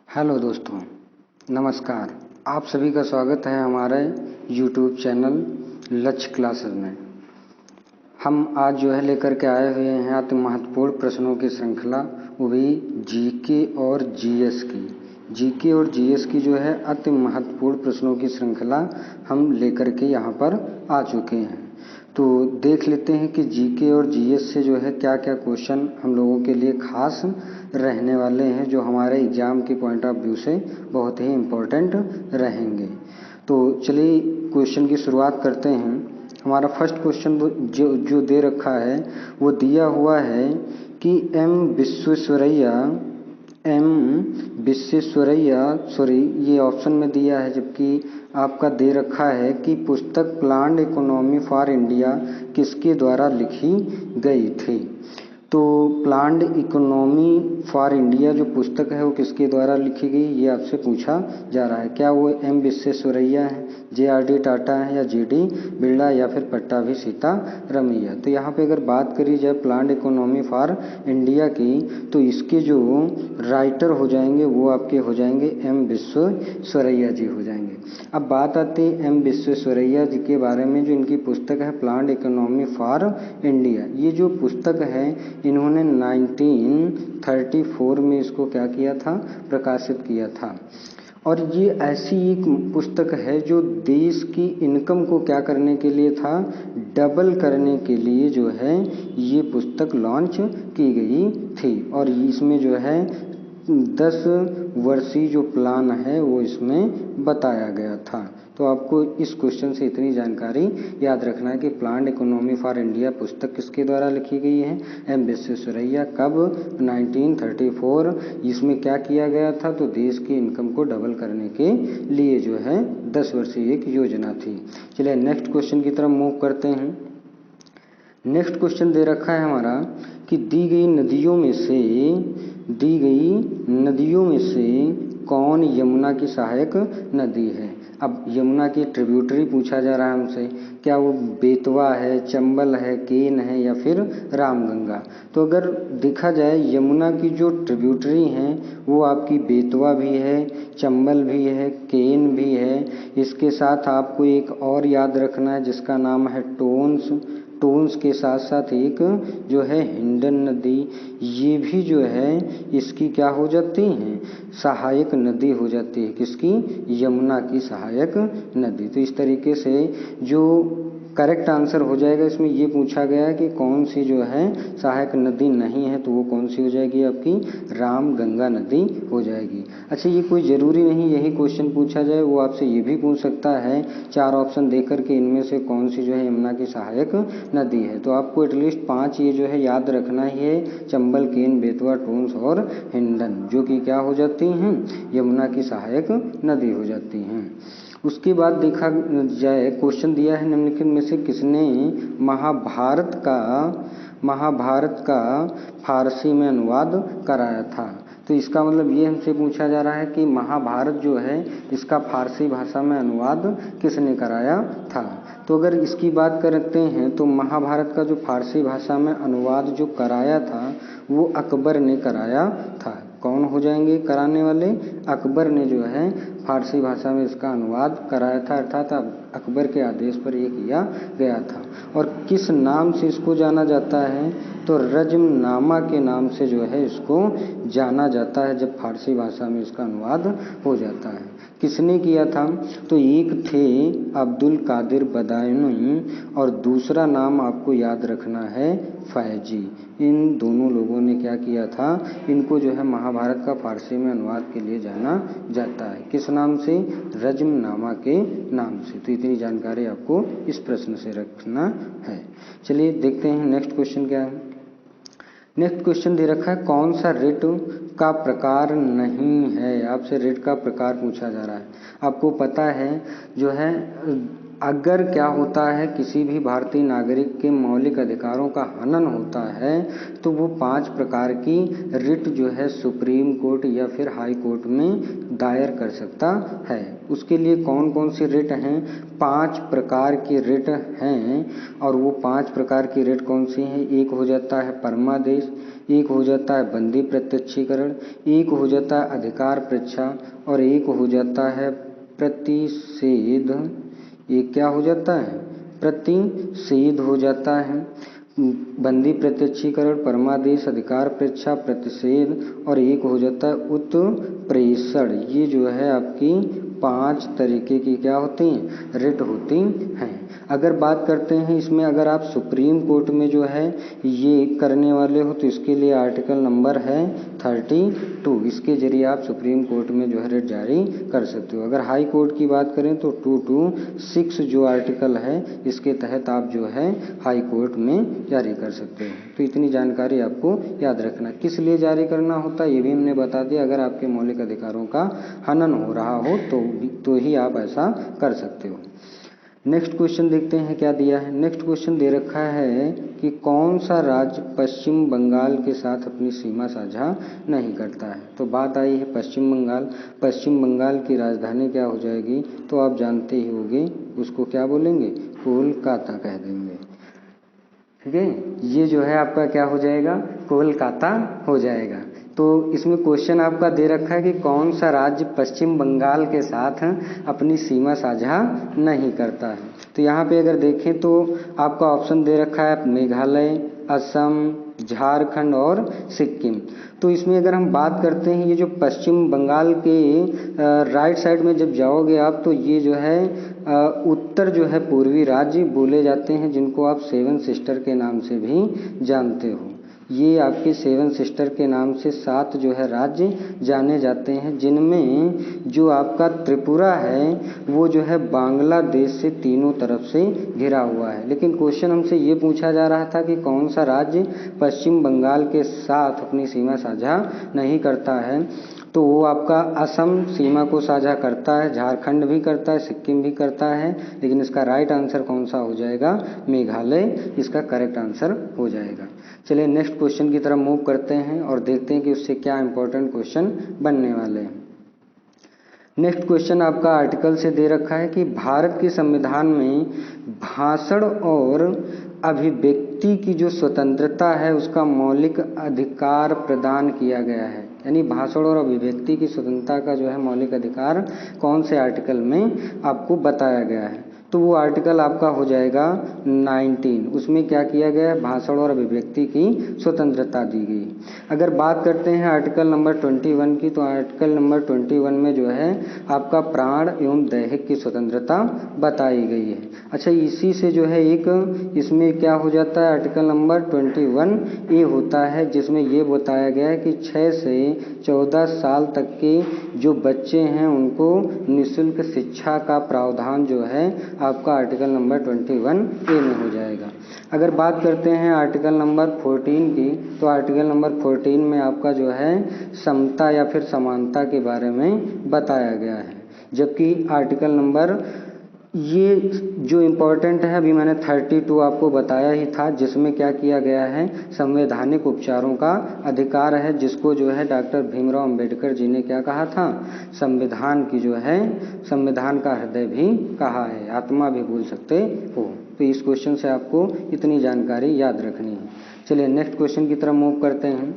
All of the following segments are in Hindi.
हेलो दोस्तों, नमस्कार। आप सभी का स्वागत है हमारे यूट्यूब चैनल लक्ष्य क्लासेस में। हम आज जो है लेकर के आए हुए हैं अति महत्वपूर्ण प्रश्नों की श्रृंखला, वो भी जीके और जीएस की। जीके और जीएस की जो है अति महत्वपूर्ण प्रश्नों की श्रृंखला हम लेकर के यहाँ पर आ चुके हैं। तो देख लेते हैं कि जीके और जीएस से जो है क्या क्या क्वेश्चन हम लोगों के लिए खास रहने वाले हैं, जो हमारे एग्ज़ाम के पॉइंट ऑफ व्यू से बहुत ही इम्पोर्टेंट रहेंगे। तो चलिए क्वेश्चन की शुरुआत करते हैं। हमारा फर्स्ट क्वेश्चन जो दे रखा है वो दिया हुआ है कि एम विश्वेश्वरैया सॉरी ये ऑप्शन में दिया है, जबकि आपका दे रखा है कि पुस्तक प्लान्ड इकोनॉमी फॉर इंडिया किसके द्वारा लिखी गई थी। तो प्लान्ड इकोनॉमी फॉर इंडिया जो पुस्तक है वो किसके द्वारा लिखी गई, ये आपसे पूछा जा रहा है। क्या वो एम विश्वेश्वरैया है, JRD टाटा है, या GD बिरला, या फिर पट्टाभी सीतारमैया। तो यहाँ पे अगर बात करी जाए प्लान्ड इकोनॉमी फॉर इंडिया की, तो इसके जो राइटर हो जाएंगे वो आपके हो जाएंगे एम विश्वेश्वरैया जी हो जाएंगे। अब बात आती है एम विश्वेश्वरैया जी के बारे में, जो इनकी पुस्तक है प्लान्ड इकोनॉमी फॉर इंडिया। ये जो पुस्तक है इन्होंने 1934 में इसको क्या किया था, प्रकाशित किया था। और ये ऐसी एक पुस्तक है जो देश की इनकम को क्या करने के लिए था, डबल करने के लिए जो है ये पुस्तक लॉन्च की गई थी। और इसमें जो है 10 वर्षीय जो प्लान है वो इसमें बताया गया था। तो आपको इस क्वेश्चन से इतनी जानकारी याद रखना है कि प्लान्ड इकोनॉमी फॉर इंडिया पुस्तक किसके द्वारा लिखी गई है, एम विश्वेश्वरैया। कब, 1934। इसमें क्या किया गया था, तो देश की इनकम को डबल करने के लिए जो है 10 वर्षीय एक योजना थी। चलिए नेक्स्ट क्वेश्चन की तरफ मूव करते हैं। नेक्स्ट क्वेश्चन दे रखा है हमारा कि दी गई नदियों में से कौन यमुना की सहायक नदी है। अब यमुना की ट्रिब्यूटरी पूछा जा रहा है हमसे। क्या वो बेतवा है, चंबल है, केन है, या फिर रामगंगा। तो अगर देखा जाए यमुना की जो ट्रिब्यूटरी हैं वो आपकी बेतवा भी है, चंबल भी है, केन भी है। इसके साथ आपको एक और याद रखना है जिसका नाम है टोन्स के साथ साथ एक जो है हिंडन नदी, ये भी जो है इसकी क्या हो जाती हैं, सहायक नदी हो जाती है। किसकी, यमुना की सहायक नदी। तो इस तरीके से जो करेक्ट आंसर हो जाएगा, इसमें ये पूछा गया है कि कौन सी जो है सहायक नदी नहीं है, तो वो कौन सी हो जाएगी, आपकी रामगंगा नदी हो जाएगी। अच्छा, ये कोई ज़रूरी नहीं यही क्वेश्चन पूछा जाए, वो आपसे ये भी पूछ सकता है 4 ऑप्शन देकर के इनमें से कौन सी जो है यमुना की सहायक नदी है। तो आपको एटलीस्ट 5 ये जो है याद रखना ही है, चंबल, केन, बेतवा, टोन्स और हिंडन, जो कि क्या हो जाती हैं, यमुना की सहायक नदी हो जाती हैं। उसके बाद देखा जाए क्वेश्चन दिया है निम्नलिखित में से किसने महाभारत का फारसी में अनुवाद कराया था। तो इसका मतलब ये हमसे पूछा जा रहा है कि महाभारत जो है इसका फारसी भाषा में अनुवाद किसने कराया था। तो अगर इसकी बात करते हैं तो महाभारत का जो फारसी भाषा में अनुवाद जो कराया था वो अकबर ने कराया था। कौन हो जाएंगे कराने वाले, अकबर ने जो है फारसी भाषा में इसका अनुवाद कराया था, अर्थात अकबर के आदेश पर ये किया गया था। और किस नाम से इसको जाना जाता है, तो रज्मनामा के नाम से जो है इसको जाना जाता है जब फारसी भाषा में इसका अनुवाद हो जाता है। किसने किया था, तो एक थे अब्दुल कादिर बदायूनी और दूसरा नाम आपको याद रखना है फैजी। इन दोनों लोगों ने क्या किया था, इनको जो है महाभारत का फारसी में अनुवाद के लिए जाना जाता है। किस नाम से, रज्मनामा के नाम से। तो इतनी जानकारी आपको इस प्रश्न से रखना है। चलिए देखते हैं नेक्स्ट क्वेश्चन क्या है। नेक्स्ट क्वेश्चन दे रखा है कौन सा रिट का प्रकार नहीं है। आपसे रिट का प्रकार पूछा जा रहा है। आपको पता है जो है अगर क्या होता है किसी भी भारतीय नागरिक के मौलिक अधिकारों का हनन होता है तो वो 5 प्रकार की रिट जो है सुप्रीम कोर्ट या फिर हाई कोर्ट में दायर कर सकता है। उसके लिए कौन कौन सी रिट हैं, 5 प्रकार की रिट हैं। और वो 5 प्रकार की रिट कौन सी हैं, एक हो जाता है परमादेश, एक हो जाता है बंदी प्रत्यक्षीकरण, एक हो जाता है अधिकार परीक्षा और एक हो जाता है प्रतिषेध। एक क्या हो जाता है? प्रतिषेध हो जाता है। बंदी प्रत्यक्षीकरण, परमादेश, अधिकार परीक्षा, प्रतिषेध और एक हो जाता है उत्प्रेषण। ये जो है आपकी 5 तरीके की क्या होती हैं? रिट होती हैं। अगर बात करते हैं इसमें, अगर आप सुप्रीम कोर्ट में जो है ये करने वाले हो तो इसके लिए आर्टिकल नंबर है 32। इसके जरिए आप सुप्रीम कोर्ट में जो है रिट जारी कर सकते हो। अगर हाई कोर्ट की बात करें तो 226 जो आर्टिकल है इसके तहत आप जो है हाई कोर्ट में जारी कर सकते हो। तो इतनी जानकारी आपको याद रखना। किस लिए जारी करना होता है ये भी हमने बता दिया। अगर आपके मौलिक अधिकारों का हनन हो रहा हो तो ही आप ऐसा कर सकते हो। नेक्स्ट क्वेश्चन देखते हैं क्या दिया है। नेक्स्ट क्वेश्चन दे रखा है कि कौन सा राज्य पश्चिम बंगाल के साथ अपनी सीमा साझा नहीं करता है। तो बात आई है पश्चिम बंगाल। पश्चिम बंगाल की राजधानी क्या हो जाएगी? तो आप जानते ही होंगे, उसको क्या बोलेंगे? कोलकाता कह देंगे। ठीक है, ये जो है आपका क्या हो जाएगा? कोलकाता हो जाएगा। तो इसमें क्वेश्चन आपका दे रखा है कि कौन सा राज्य पश्चिम बंगाल के साथ अपनी सीमा साझा नहीं करता है। तो यहाँ पे अगर देखें तो आपका ऑप्शन दे रखा है मेघालय, असम, झारखंड और सिक्किम। तो इसमें अगर हम बात करते हैं, ये जो पश्चिम बंगाल के राइट साइड में जब जाओगे आप तो ये जो है उत्तर जो है पूर्वी राज्य बोले जाते हैं, जिनको आप 7 सिस्टर के नाम से भी जानते हो। ये आपके 7 सिस्टर के नाम से 7 जो है राज्य जाने जाते हैं, जिनमें जो आपका त्रिपुरा है वो जो है बांग्लादेश से तीनों तरफ से घिरा हुआ है। लेकिन क्वेश्चन हमसे ये पूछा जा रहा था कि कौन सा राज्य पश्चिम बंगाल के साथ अपनी सीमा साझा नहीं करता है। तो वो आपका असम सीमा को साझा करता है, झारखंड भी करता है, सिक्किम भी करता है। लेकिन इसका राइट आंसर कौन सा हो जाएगा? मेघालय इसका करेक्ट आंसर हो जाएगा। चलिए नेक्स्ट क्वेश्चन की तरफ मूव करते हैं और देखते हैं कि उससे क्या इंपॉर्टेंट क्वेश्चन बनने वाले हैं। नेक्स्ट क्वेश्चन आपका आर्टिकल से दे रखा है कि भारत के संविधान में भाषण और अभिव्यक्ति की जो स्वतंत्रता है उसका मौलिक अधिकार प्रदान किया गया है। यानी भाषण और अभिव्यक्ति की स्वतंत्रता का जो है मौलिक अधिकार कौन से आर्टिकल में आपको बताया गया है? तो वो आर्टिकल आपका हो जाएगा 19। उसमें क्या किया गया है? भाषण और अभिव्यक्ति की स्वतंत्रता दी गई। अगर बात करते हैं आर्टिकल नंबर 21 की, तो आर्टिकल नंबर 21 में जो है आपका प्राण एवं दैहिक की स्वतंत्रता बताई गई है। अच्छा, इसी से जो है एक इसमें क्या हो जाता है? आर्टिकल नंबर 21 ए होता है, जिसमें ये बताया गया है कि 6 से 14 साल तक के जो बच्चे हैं उनको निःशुल्क शिक्षा का प्रावधान जो है आपका आर्टिकल नंबर 21 ए में हो जाएगा। अगर बात करते हैं आर्टिकल नंबर 14 की, तो आर्टिकल नंबर 14 में आपका जो है समता या फिर समानता के बारे में बताया गया है। जबकि आर्टिकल नंबर ये जो इम्पोर्टेंट है, अभी मैंने 32 आपको बताया ही था, जिसमें क्या किया गया है? संवैधानिक उपचारों का अधिकार है, जिसको जो है डॉक्टर भीमराव अंबेडकर जी ने क्या कहा था? संविधान की जो है संविधान का हृदय भी कहा है, आत्मा भी बोल सकते हो। तो इस क्वेश्चन से आपको इतनी जानकारी याद रखनी है। चलिए नेक्स्ट क्वेश्चन की तरफ मूव करते हैं।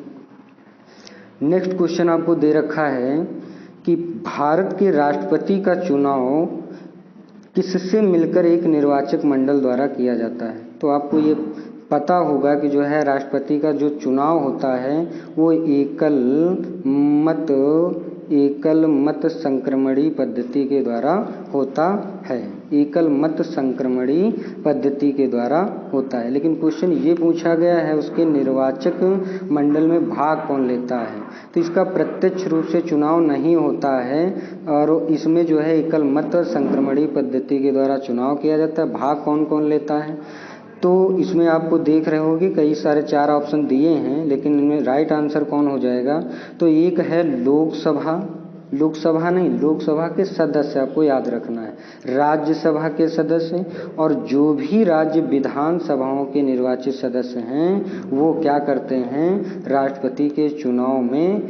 नेक्स्ट क्वेश्चन आपको दे रखा है कि भारत के राष्ट्रपति का चुनाव किससे मिलकर एक निर्वाचक मंडल द्वारा किया जाता है? तो आपको ये पता होगा कि जो है राष्ट्रपति का जो चुनाव होता है वो एकल मत संक्रमणी पद्धति के द्वारा होता है। एकल मत संक्रमणी पद्धति के द्वारा होता है। लेकिन क्वेश्चन ये पूछा गया है उसके निर्वाचक मंडल में भाग कौन लेता है? तो इसका प्रत्यक्ष रूप से चुनाव नहीं होता है और इसमें जो है एकल मत संक्रमणी पद्धति के द्वारा चुनाव किया जाता है। भाग कौन कौन लेता है? तो इसमें आपको देख रहे होगे कई सारे 4 ऑप्शन दिए हैं, लेकिन इनमें राइट आंसर कौन हो जाएगा? तो एक है लोकसभा नहीं, लोकसभा के सदस्य आपको याद रखना है। राज्यसभा के सदस्य और जो भी राज्य विधानसभाओं के निर्वाचित सदस्य हैं वो क्या करते हैं? राष्ट्रपति के चुनाव में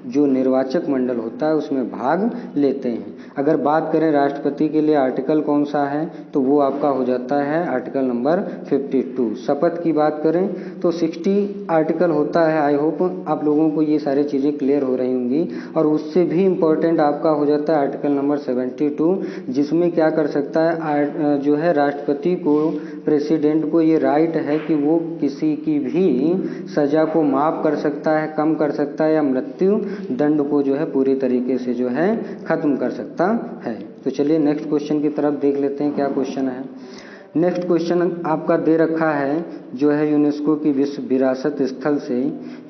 जो निर्वाचक मंडल होता है उसमें भाग लेते हैं। अगर बात करें राष्ट्रपति के लिए आर्टिकल कौन सा है, तो वो आपका हो जाता है आर्टिकल नंबर 52। शपथ की बात करें तो 60 आर्टिकल होता है। आई होप आप लोगों को ये सारी चीज़ें क्लियर हो रही होंगी। और उससे भी इम्पोर्टेंट आपका हो जाता है आर्टिकल नंबर 72, जिसमें क्या कर सकता है जो है राष्ट्रपति को, प्रेसिडेंट को ये राइट है कि वो किसी की भी सज़ा को माफ़ कर सकता है, कम कर सकता है, या मृत्यु दंड को जो है पूरी तरीके से जो है ख़त्म कर सकता है। तो चलिए नेक्स्ट क्वेश्चन की तरफ देख लेते हैं क्या क्वेश्चन है। नेक्स्ट क्वेश्चन आपका दे रखा है जो है यूनेस्को की विश्व विरासत स्थल से,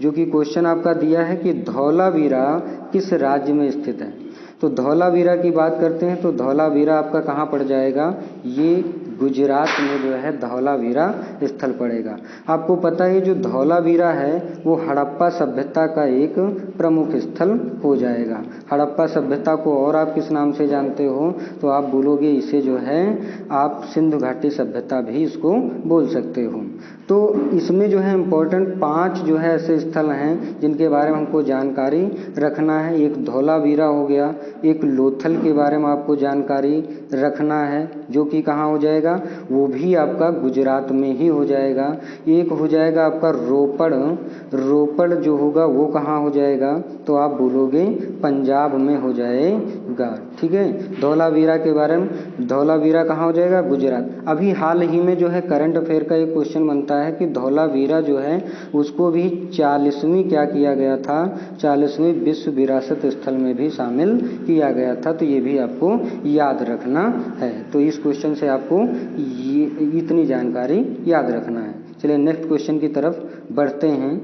जो कि क्वेश्चन आपका दिया है कि धौलावीरा किस राज्य में स्थित है। तो धौलावीरा की बात करते हैं तो धौलावीरा आपका कहाँ पड़ जाएगा, ये गुजरात में जो है धौलावीरा स्थल पड़ेगा। आपको पता है जो धौलावीरा है वो हड़प्पा सभ्यता का एक प्रमुख स्थल हो जाएगा। हड़प्पा सभ्यता को और आप किस नाम से जानते हो, तो आप बोलोगे इसे जो है आप सिंधु घाटी सभ्यता भी इसको बोल सकते हो। तो इसमें जो है इम्पोर्टेंट 5 जो है ऐसे स्थल हैं जिनके बारे में हमको जानकारी रखना है। एक धौलावीरा हो गया, एक लोथल के बारे में आपको जानकारी रखना है जो कि कहाँ हो जाएगा, वो भी आपका गुजरात में ही हो जाएगा। एक हो जाएगा आपका रोपड़, रोपड़ जो होगा वो कहाँ हो जाएगा, तो आप बोलोगे पंजाब में हो जाएगा। ठीक है, धौलावीरा के बारे में, धौलावीरा कहाँ हो जाएगा, गुजरात। अभी हाल ही में जो है करंट अफेयर का एक क्वेश्चन बनता है कि धौलावीरा जो है उसको भी 40वीं क्या किया गया था, 40वीं विश्व विरासत स्थल में भी शामिल किया गया था। तो ये भी आपको याद रखना है। तो इस क्वेश्चन से आपको ये इतनी जानकारी याद रखना है। चलिए नेक्स्ट क्वेश्चन की तरफ बढ़ते हैं।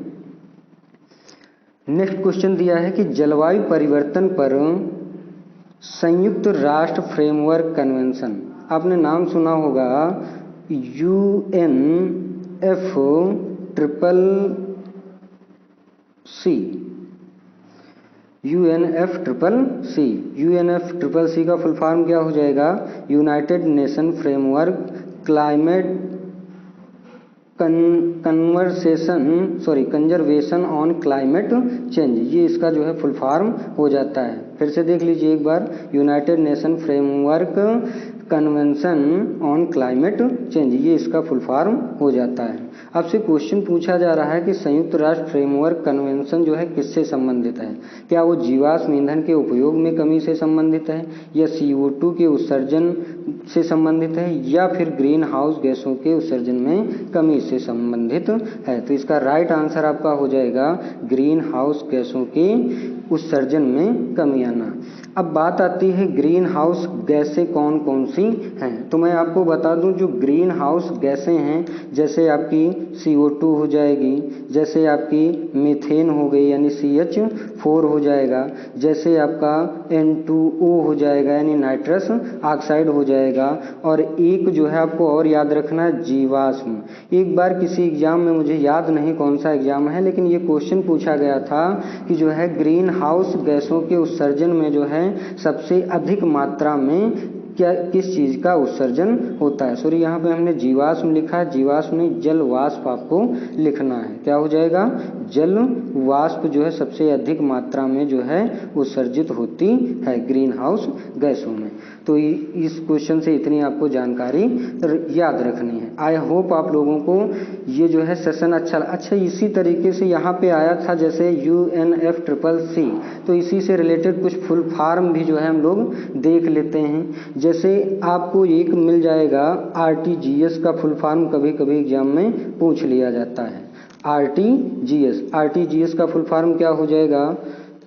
नेक्स्ट क्वेश्चन दिया है कि जलवायु परिवर्तन पर संयुक्त राष्ट्र फ्रेमवर्क कन्वेंशन, आपने नाम सुना होगा UNFCCC। UNFCCC का फुल फॉर्म क्या हो जाएगा, United Nation framework climate conservation on Climate Change, ये इसका जो है फुल फॉर्म हो जाता है। फिर से देख लीजिए एक बार, United Nation Framework Convention on Climate Change, ये इसका फुल फॉर्म हो जाता है। आपसे क्वेश्चन पूछा जा रहा है कि संयुक्त राष्ट्र फ्रेमवर्क कन्वेंशन जो है किससे संबंधित है, क्या वो जीवाश्म ईंधन के उपयोग में कमी से संबंधित है, या CO2 के उत्सर्जन से संबंधित है, या फिर ग्रीन हाउस गैसों के उत्सर्जन में कमी से संबंधित है। तो इसका राइट आंसर आपका हो जाएगा ग्रीन हाउस गैसों के उत्सर्जन में कमी आना। अब बात आती है ग्रीन हाउस गैसें कौन कौन सी हैं। तो मैं आपको बता दूं जो ग्रीन हाउस गैसें हैं, जैसे आपकी CO2 हो जाएगी, जैसे आपकी मीथेन हो गई यानी CH4 हो जाएगा, जैसे आपका N2O हो जाएगा यानी नाइट्रस ऑक्साइड हो जाएगा, और एक जो है आपको और याद रखना है जीवाश्म। एक बार किसी एग्जाम में, मुझे याद नहीं कौन सा एग्जाम है, लेकिन ये क्वेश्चन पूछा गया था कि जो है ग्रीन हाउस गैसों के उत्सर्जन में जो है सबसे अधिक मात्रा में क्या किस चीज़ का उत्सर्जन होता है। सॉरी, यहाँ पे हमने जीवाश्म लिखा है, जीवाश्म नहीं जल वाष्प आपको लिखना है। क्या हो जाएगा, जल वाष्प जो है सबसे अधिक मात्रा में जो है उत्सर्जित होती है ग्रीन हाउस गैसों में। तो इस क्वेश्चन से इतनी आपको जानकारी याद रखनी है। आई होप आप लोगों को ये जो है सेशन अच्छा इसी तरीके से यहाँ पे आया था जैसे UNFCCC, तो इसी से रिलेटेड कुछ फुल फॉर्म भी जो है हम लोग देख लेते हैं। जैसे आपको एक मिल जाएगा RTGS का फुल फॉर्म, कभी कभी एग्जाम में पूछ लिया जाता है। RTGS का फुल फॉर्म क्या हो जाएगा,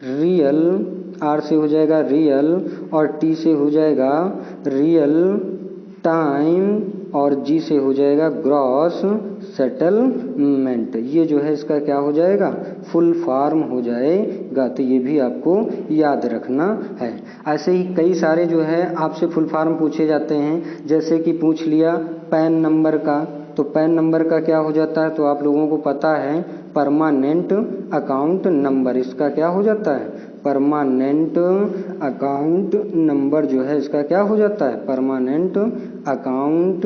रियल, R से हो जाएगा रियल, और T से हो जाएगा रियल टाइम, और G से हो जाएगा ग्रॉस सेटलमेंट। ये जो है इसका क्या हो जाएगा, फुल फॉर्म हो जाएगा। तो ये भी आपको याद रखना है। ऐसे ही कई सारे जो है आपसे फुल फॉर्म पूछे जाते हैं, जैसे कि पूछ लिया पैन नंबर का, तो पैन नंबर का क्या हो जाता है, तो आप लोगों को पता है परमानेंट अकाउंट नंबर, इसका क्या हो जाता है, परमानेंट अकाउंट नंबर जो है इसका क्या हो जाता है, परमानेंट अकाउंट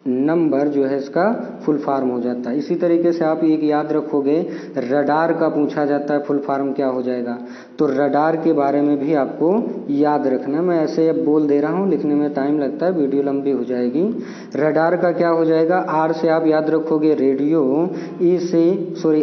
नंबर जो है इसका फुल फॉर्म हो जाता है। इसी तरीके से आप एक याद रखोगे, रडार का पूछा जाता है फुल फॉर्म क्या हो जाएगा, तो रडार के बारे में भी आपको याद रखना। मैं ऐसे अब बोल दे रहा हूँ, लिखने में टाइम लगता है, वीडियो लंबी हो जाएगी। रडार का क्या हो जाएगा, आर से आप याद रखोगे रेडियो,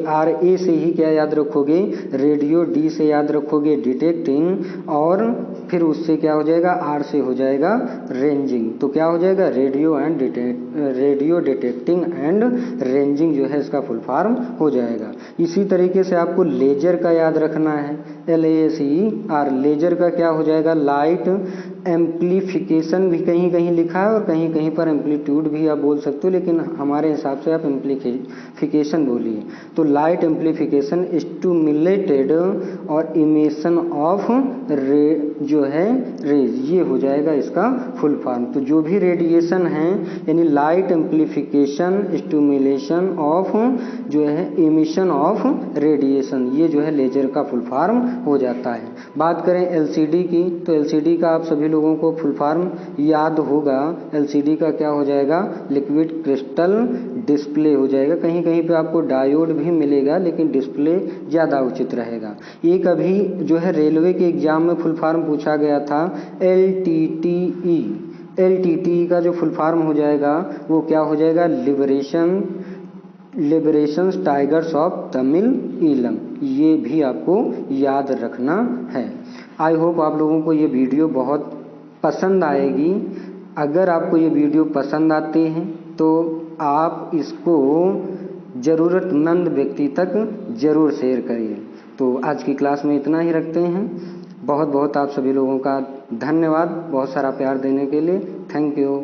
आर ए से ही क्या याद रखोगे रेडियो, डी से याद रखोगे डिटेक्टिंग, और फिर उससे क्या हो जाएगा, आर से हो जाएगा रेंजिंग। तो क्या हो जाएगा, रेडियो डिटेक्टिंग एंड रेंजिंग जो है इसका फुल फॉर्म हो जाएगा। इसी तरीके से आपको लेजर का याद रखना है, LASER। लेजर का क्या हो जाएगा, लाइट एम्प्लीफिकेशन भी कहीं कहीं लिखा है और कहीं कहीं पर एम्पलीट्यूड भी आप बोल सकते हो, लेकिन हमारे हिसाब से आप एम्प्लीफिकेशन बोलिए। तो लाइट एम्प्लीफिकेशन, स्टिमुलेटेड और इमिशन ऑफ जो है रेज, ये हो जाएगा इसका फुल फॉर्म। तो जो भी रेडिएशन है यानी लाइट एम्प्लीफिकेशन, स्टिमुलेशन ऑफ जो है इमिशन ऑफ रेडिएशन, ये जो है लेजर का फुल फॉर्म हो जाता है। बात करें LCD की, तो LCD का आप सभी लोगों को फुल फॉर्म याद होगा। LCD का क्या हो जाएगा, लिक्विड क्रिस्टल डिस्प्ले हो जाएगा। कहीं कहीं पे आपको डायोड भी मिलेगा, लेकिन डिस्प्ले ज़्यादा उचित रहेगा। एक अभी जो है रेलवे के एग्जाम में फुल फॉर्म पूछा गया था, LTTE। LTTE का जो फुल फॉर्म हो जाएगा वो क्या हो जाएगा, liberation tigers of Tamil Eelam. ये भी आपको याद रखना है। आई होप आप लोगों को ये वीडियो बहुत पसंद आएगी। अगर आपको ये वीडियो पसंद आते हैं तो आप इसको ज़रूरतमंद व्यक्ति तक ज़रूर शेयर करिए। तो आज की क्लास में इतना ही रखते हैं। बहुत बहुत आप सभी लोगों का धन्यवाद, बहुत सारा प्यार देने के लिए। Thank you.